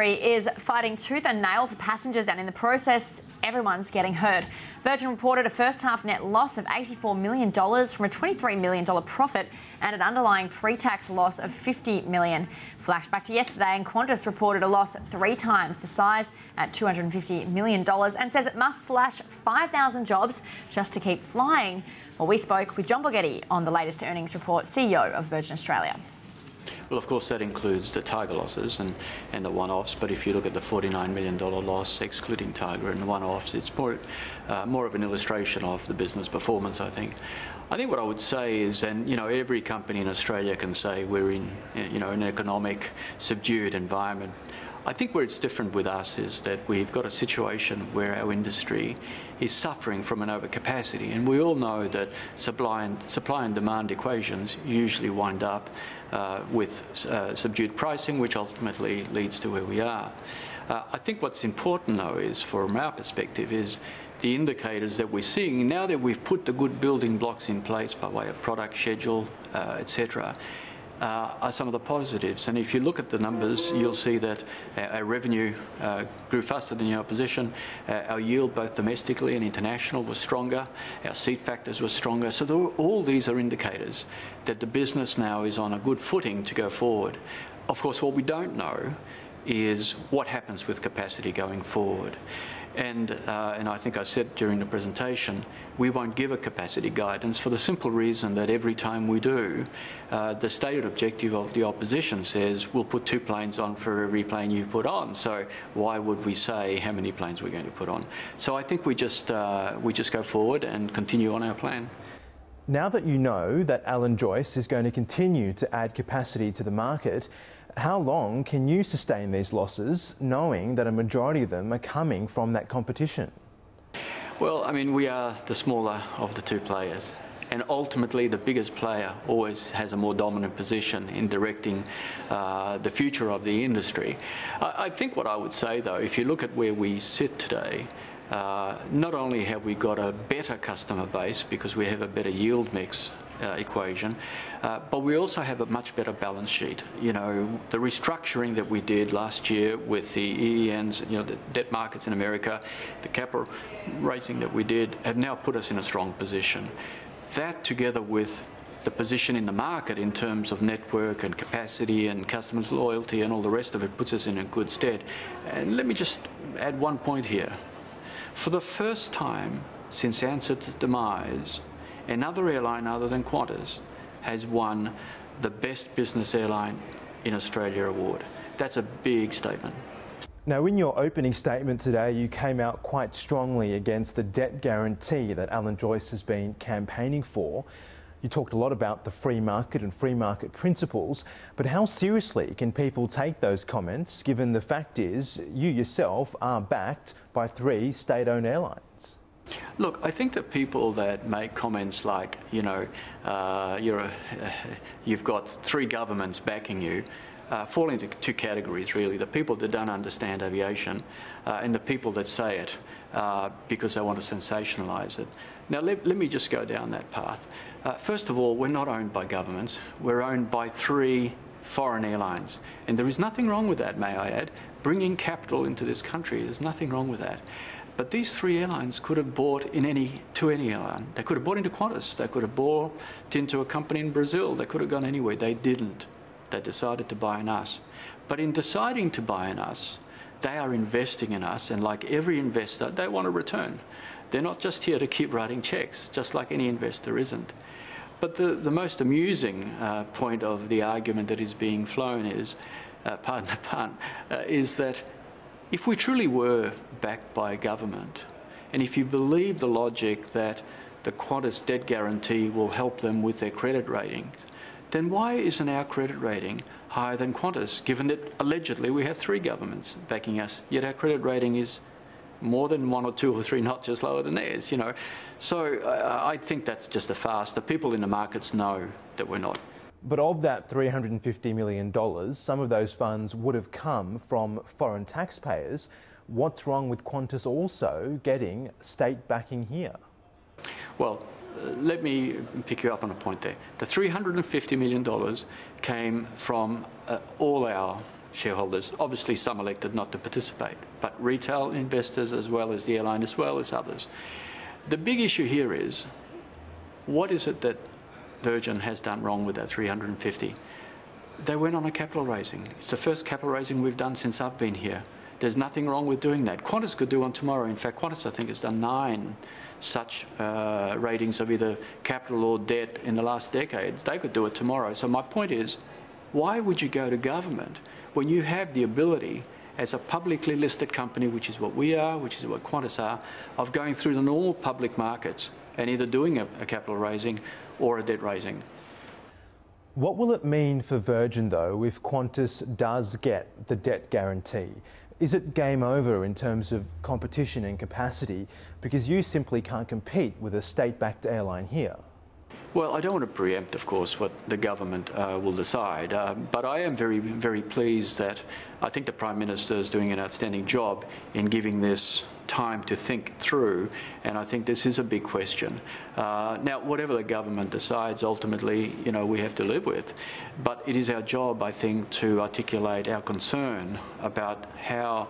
Is fighting tooth and nail for passengers, and in the process, everyone's getting hurt. Virgin reported a first-half net loss of $84 million from a $23 million profit and an underlying pre-tax loss of $50 million. Flash back to yesterday, and Qantas reported a loss 3 times the size at $250 million and says it must slash 5,000 jobs just to keep flying. Well, we spoke with John Borghetti on the latest earnings report, CEO of Virgin Australia. Well, of course, that includes the Tiger losses and the one-offs, but if you look at the $49 million loss, excluding Tiger and the one-offs, it's more of an illustration of the business performance, I think. I think what I would say is, and every company in Australia can say we're in an economic subdued environment. I think where it's different with us is that we've got a situation where our industry is suffering from an overcapacity, and we all know that supply and demand equations usually wind up with subdued pricing, which ultimately leads to where we are. I think what's important, though, is from our perspective, is the indicators that we're seeing now that we've put the good building blocks in place by way of product schedule, etc. Are some of the positives. And if you look at the numbers, you'll see that our revenue grew faster than the opposition. Our yield, both domestically and international, was stronger. Our seat factors were stronger. So all these are indicators that the business now is on a good footing to go forward. Of course, what we don't know is what happens with capacity going forward. And I think I said during the presentation, we won't give a capacity guidance for the simple reason that every time we do, the stated objective of the opposition says we'll put 2 planes on for every plane you put on. So why would we say how many planes we're going to put on? So I think we just go forward and continue on our plan. Now that you know that Alan Joyce is going to continue to add capacity to the market, how long can you sustain these losses, knowing that a majority of them are coming from that competition? Well, I mean, we are the smaller of the 2 players, and ultimately the biggest player always has a more dominant position in directing the future of the industry. I think what I would say, though, if you look at where we sit today, not only have we got a better customer base because we have a better yield mix equation, but we also have a much better balance sheet. The restructuring that we did last year with the EENs, the debt markets in America, the capital raising that we did, have now put us in a strong position. That, together with the position in the market in terms of network and capacity and customers' loyalty and all the rest of it, puts us in a good stead. And let me just add one point here. For the first time since Ansett demise, another airline other than Qantas has won the Best Business Airline in Australia award. That's a big statement. Now, in your opening statement today, you came out quite strongly against the debt guarantee that Alan Joyce has been campaigning for. You talked a lot about the free market and free market principles, but how seriously can people take those comments, given the fact is you yourself are backed by 3 state-owned airlines? Look, I think that people that make comments like, you've got 3 governments backing you, fall into 2 categories, really. The people that don't understand aviation and the people that say it because they want to sensationalise it. Now, let me just go down that path. First of all, we're not owned by governments. We're owned by 3 foreign airlines. And there is nothing wrong with that, may I add. Bringing capital into this country, there's nothing wrong with that. But these 3 airlines could have bought to any airline. They could have bought into Qantas. They could have bought into a company in Brazil. They could have gone anywhere. They didn't. They decided to buy in us. But in deciding to buy in us, they are investing in us, and like every investor, they want a return. They're not just here to keep writing checks, just like any investor isn't. But the most amusing point of the argument that is being flown is, pardon the pun, is that if we truly were backed by a government, and if you believe the logic that the Qantas debt guarantee will help them with their credit ratings, then why isn't our credit rating higher than Qantas, given that allegedly we have 3 governments backing us, yet our credit rating is more than 1 or 2 or 3 notches lower than theirs, So I think that's just a farce. The people in the markets know that we're not. But of that $350 million, some of those funds would have come from foreign taxpayers. What's wrong with Qantas also getting state backing here? Well, let me pick you up on a point there. The $350 million came from all our shareholders. Obviously, some elected not to participate, but retail investors as well as the airline, as well as others. The big issue here is, what is it that Virgin has done wrong with that 350? They went on a capital raising. It's the first capital raising we've done since I've been here. There's nothing wrong with doing that. Qantas could do one tomorrow. In fact, Qantas, I think, has done 9 such ratings of either capital or debt in the last decade. They could do it tomorrow. So my point is, why would you go to government when you have the ability, as a publicly listed company, which is what we are, which is what Qantas are, of going through the normal public markets and either doing a capital raising or a debt raising? What will it mean for Virgin, though, if Qantas does get the debt guarantee? Is it game over in terms of competition and capacity because you simply can't compete with a state-backed airline here? Well, I don't want to preempt, of course, what the government will decide, but I am very, very pleased that I think the Prime Minister is doing an outstanding job in giving this time to think through, and I think this is a big question. Now, whatever the government decides, ultimately, we have to live with, but it is our job, I think, to articulate our concern about how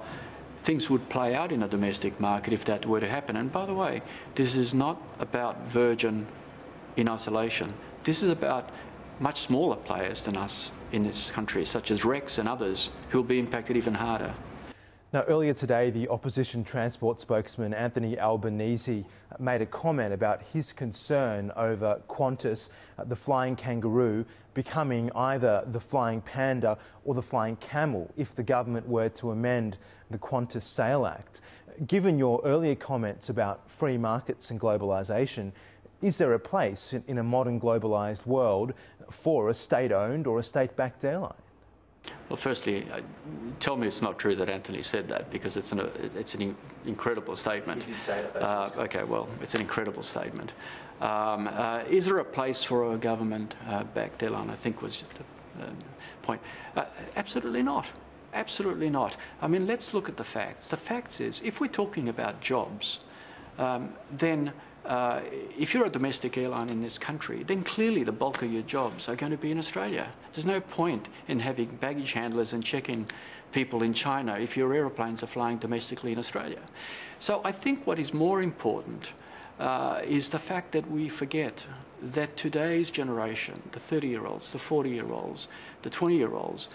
things would play out in a domestic market if that were to happen. And by the way, this is not about Virgin in isolation. This is about much smaller players than us in this country, such as Rex and others, who will be impacted even harder. Now, earlier today, the opposition transport spokesman Anthony Albanese made a comment about his concern over Qantas, the flying kangaroo, becoming either the flying panda or the flying camel if the government were to amend the Qantas Sale Act. Given your earlier comments about free markets and globalisation, is there a place in a modern globalised world for a state-owned or a state-backed airline? Well, firstly, tell me it's not true that Anthony said that, because it's an incredible statement. He did say that. Okay, well, it's an incredible statement. Is there a place for a government-backed airline, I think was the point. Absolutely not. Absolutely not. I mean, let's look at the facts. The facts is, if we're talking about jobs, then if you're a domestic airline in this country, then clearly the bulk of your jobs are going to be in Australia. There's no point in having baggage handlers and checking people in China if your aeroplanes are flying domestically in Australia. So I think what is more important is the fact that we forget that today's generation, the 30-year-olds, the 40-year-olds, the 20-year-olds,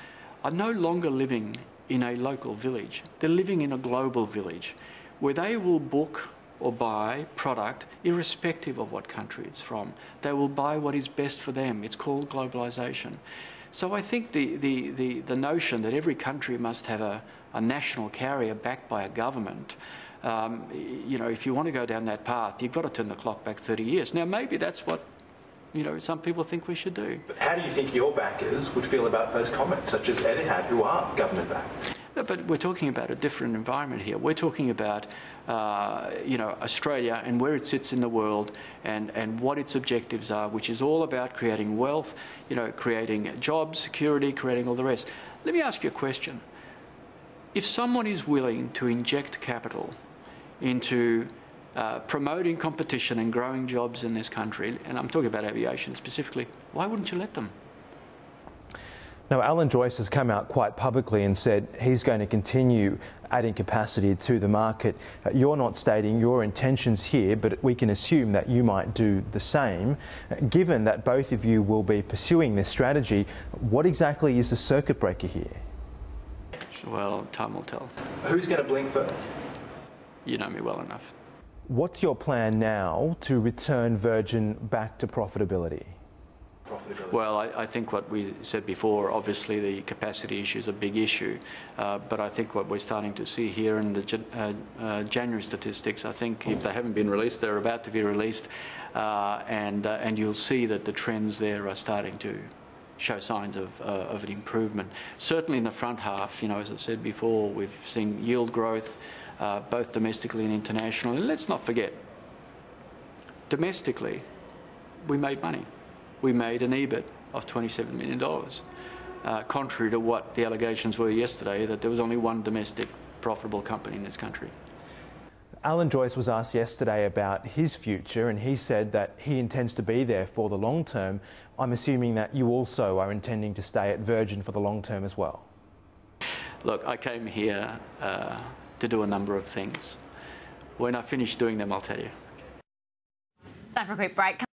are no longer living in a local village. They're living in a global village where they will book or buy product irrespective of what country it's from. They will buy what is best for them. It's called globalisation. So I think the notion that every country must have a national carrier backed by a government, if you want to go down that path, you've got to turn the clock back 30 years. Now, maybe that's what some people think we should do. But how do you think your backers would feel about those comments, such as Etihad, who are government-backed? But we're talking about a different environment here. We're talking about, Australia and where it sits in the world and what its objectives are, which is all about creating wealth, creating jobs, security, creating all the rest. Let me ask you a question. If someone is willing to inject capital into promoting competition and growing jobs in this country, and I'm talking about aviation specifically, why wouldn't you let them? Now, Alan Joyce has come out quite publicly and said he's going to continue adding capacity to the market. You're not stating your intentions here, but we can assume that you might do the same. Given that both of you will be pursuing this strategy, what exactly is the circuit breaker here? Well, time will tell. Who's going to blink first? You know me well enough. What's your plan now to return Virgin back to profitability? Well, I think what we said before, obviously the capacity issue is a big issue, but I think what we're starting to see here in the January statistics, I think if they haven't been released, they're about to be released, and you'll see that the trends there are starting to show signs of an improvement. Certainly in the front half, as I said before, we've seen yield growth, both domestically and internationally. And let's not forget, domestically, we made money. We made an EBIT of $27 million, contrary to what the allegations were yesterday, that there was only one domestic profitable company in this country. Alan Joyce was asked yesterday about his future, and he said that he intends to be there for the long term. I'm assuming that you also are intending to stay at Virgin for the long term as well. Look, I came here to do a number of things. When I finish doing them, I'll tell you. Time for a quick break.